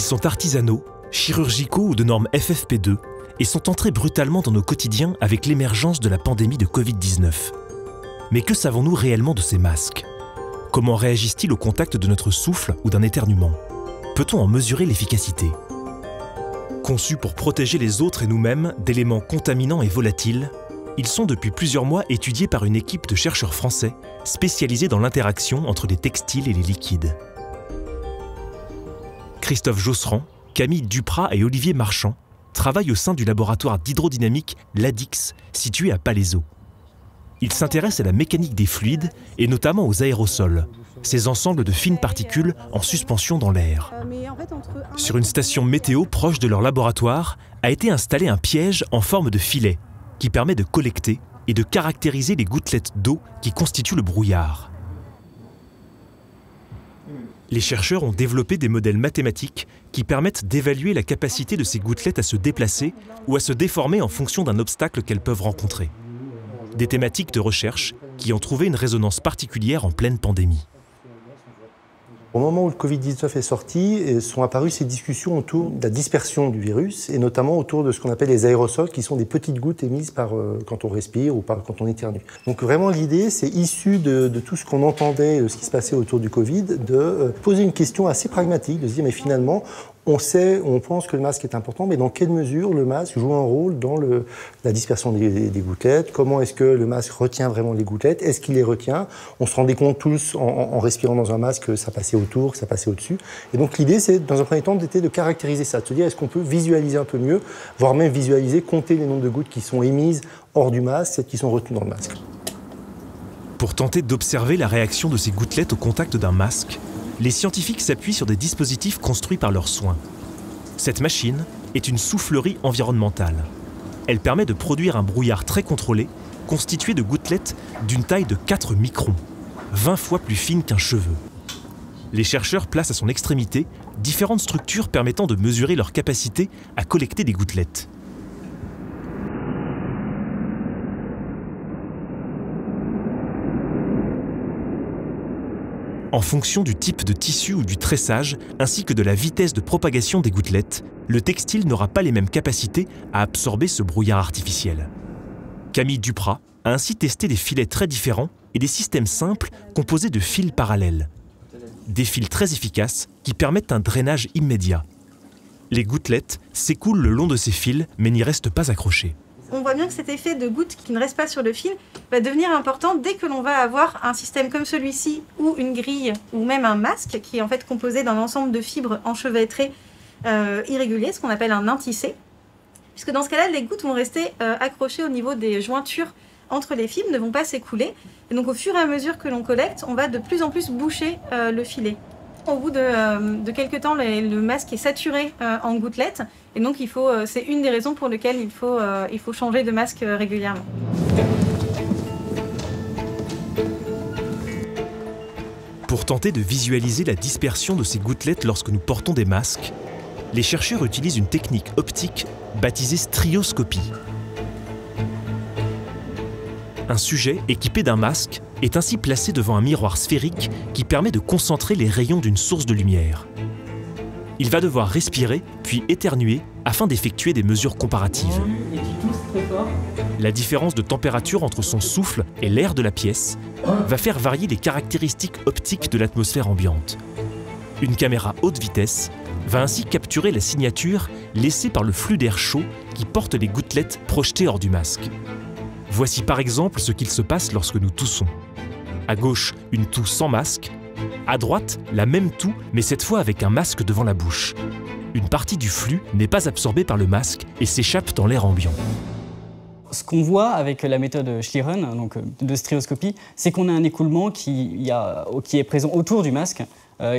Ils sont artisanaux, chirurgicaux ou de normes FFP2 et sont entrés brutalement dans nos quotidiens avec l'émergence de la pandémie de Covid-19. Mais que savons-nous réellement de ces masques? Comment réagissent-ils au contact de notre souffle ou d'un éternuement? Peut-on en mesurer l'efficacité? Conçus pour protéger les autres et nous-mêmes d'éléments contaminants et volatiles, ils sont depuis plusieurs mois étudiés par une équipe de chercheurs français spécialisés dans l'interaction entre les textiles et les liquides. Christophe Josserand, Camille Duprat et Olivier Marchand travaillent au sein du laboratoire d'hydrodynamique LADIX, situé à Palaiseau. Ils s'intéressent à la mécanique des fluides et notamment aux aérosols, ces ensembles de fines particules en suspension dans l'air. Sur une station météo proche de leur laboratoire a été installé un piège en forme de filet qui permet de collecter et de caractériser les gouttelettes d'eau qui constituent le brouillard. Les chercheurs ont développé des modèles mathématiques qui permettent d'évaluer la capacité de ces gouttelettes à se déplacer ou à se déformer en fonction d'un obstacle qu'elles peuvent rencontrer. Des thématiques de recherche qui ont trouvé une résonance particulière en pleine pandémie. Au moment où le Covid-19 est sorti, sont apparues ces discussions autour de la dispersion du virus et notamment autour de ce qu'on appelle les aérosols, qui sont des petites gouttes émises quand on respire ou quand on éternue. Donc vraiment l'idée, c'est issu de tout ce qu'on entendait, ce qui se passait autour du Covid, de poser une question assez pragmatique, de se dire mais finalement, on pense que le masque est important, mais dans quelle mesure le masque joue un rôle dans la dispersion des gouttelettes? Comment est-ce que le masque retient vraiment les gouttelettes? Est-ce qu'il les retient? On se rendait compte tous, en respirant dans un masque, que ça passait autour, que ça passait au-dessus. Et donc l'idée, c'est, dans un premier temps, de caractériser ça, de se dire est-ce qu'on peut visualiser un peu mieux, voire même visualiser, compter les nombres de gouttes qui sont émises hors du masque, celles qui sont retenues dans le masque. Pour tenter d'observer la réaction de ces gouttelettes au contact d'un masque, les scientifiques s'appuient sur des dispositifs construits par leurs soins. Cette machine est une soufflerie environnementale. Elle permet de produire un brouillard très contrôlé, constitué de gouttelettes d'une taille de 4 microns, 20 fois plus fines qu'un cheveu. Les chercheurs placent à son extrémité différentes structures permettant de mesurer leur capacité à collecter des gouttelettes. En fonction du type de tissu ou du tressage, ainsi que de la vitesse de propagation des gouttelettes, le textile n'aura pas les mêmes capacités à absorber ce brouillard artificiel. Camille Duprat a ainsi testé des filets très différents et des systèmes simples composés de fils parallèles. Des fils très efficaces qui permettent un drainage immédiat. Les gouttelettes s'écoulent le long de ces fils mais n'y restent pas accrochées. On voit bien que cet effet de goutte qui ne reste pas sur le fil va devenir important dès que l'on va avoir un système comme celui-ci ou une grille ou même un masque qui est en fait composé d'un ensemble de fibres enchevêtrées irréguliers, ce qu'on appelle un intissé. Puisque dans ce cas-là, les gouttes vont rester accrochées au niveau des jointures entre les fibres, ne vont pas s'écouler. Et donc au fur et à mesure que l'on collecte, on va de plus en plus boucher le filet. Au bout de quelques temps, le masque est saturé en gouttelettes. Et donc, c'est une des raisons pour lesquelles il faut changer de masque régulièrement. Pour tenter de visualiser la dispersion de ces gouttelettes lorsque nous portons des masques, les chercheurs utilisent une technique optique baptisée strioscopie. Un sujet équipé d'un masque est ainsi placé devant un miroir sphérique qui permet de concentrer les rayons d'une source de lumière. Il va devoir respirer puis éternuer afin d'effectuer des mesures comparatives. La différence de température entre son souffle et l'air de la pièce va faire varier les caractéristiques optiques de l'atmosphère ambiante. Une caméra haute vitesse va ainsi capturer la signature laissée par le flux d'air chaud qui porte les gouttelettes projetées hors du masque. Voici par exemple ce qu'il se passe lorsque nous toussons. À gauche, une toux sans masque. À droite, la même toux, mais cette fois avec un masque devant la bouche. Une partie du flux n'est pas absorbée par le masque et s'échappe dans l'air ambiant. Ce qu'on voit avec la méthode Schlieren, donc de strioscopie, c'est qu'on a un écoulement qui est présent autour du masque,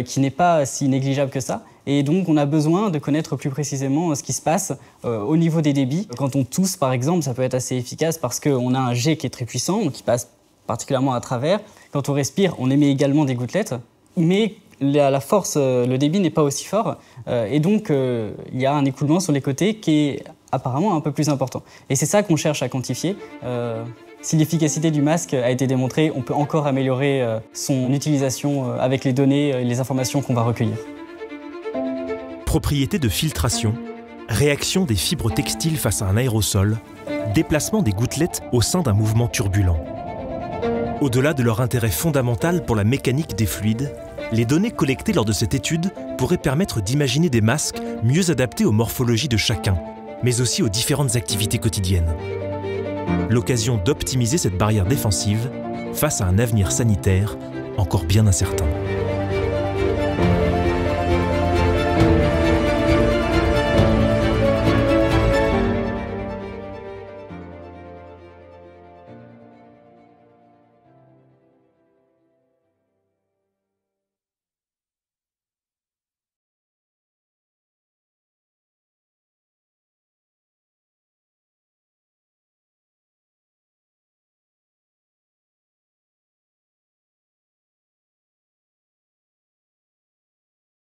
qui n'est pas si négligeable que ça. Et donc, on a besoin de connaître plus précisément ce qui se passe au niveau des débits. Quand on tousse, par exemple, ça peut être assez efficace parce qu'on a un jet qui est très puissant, qui passe particulièrement à travers. Quand on respire, on émet également des gouttelettes, mais la force, le débit n'est pas aussi fort. Et donc, il y a un écoulement sur les côtés qui est apparemment un peu plus important. Et c'est ça qu'on cherche à quantifier. Si l'efficacité du masque a été démontrée, on peut encore améliorer son utilisation avec les données et les informations qu'on va recueillir. Propriétés de filtration, réaction des fibres textiles face à un aérosol, déplacement des gouttelettes au sein d'un mouvement turbulent. Au-delà de leur intérêt fondamental pour la mécanique des fluides, les données collectées lors de cette étude pourraient permettre d'imaginer des masques mieux adaptés aux morphologies de chacun, mais aussi aux différentes activités quotidiennes. L'occasion d'optimiser cette barrière défensive face à un avenir sanitaire encore bien incertain.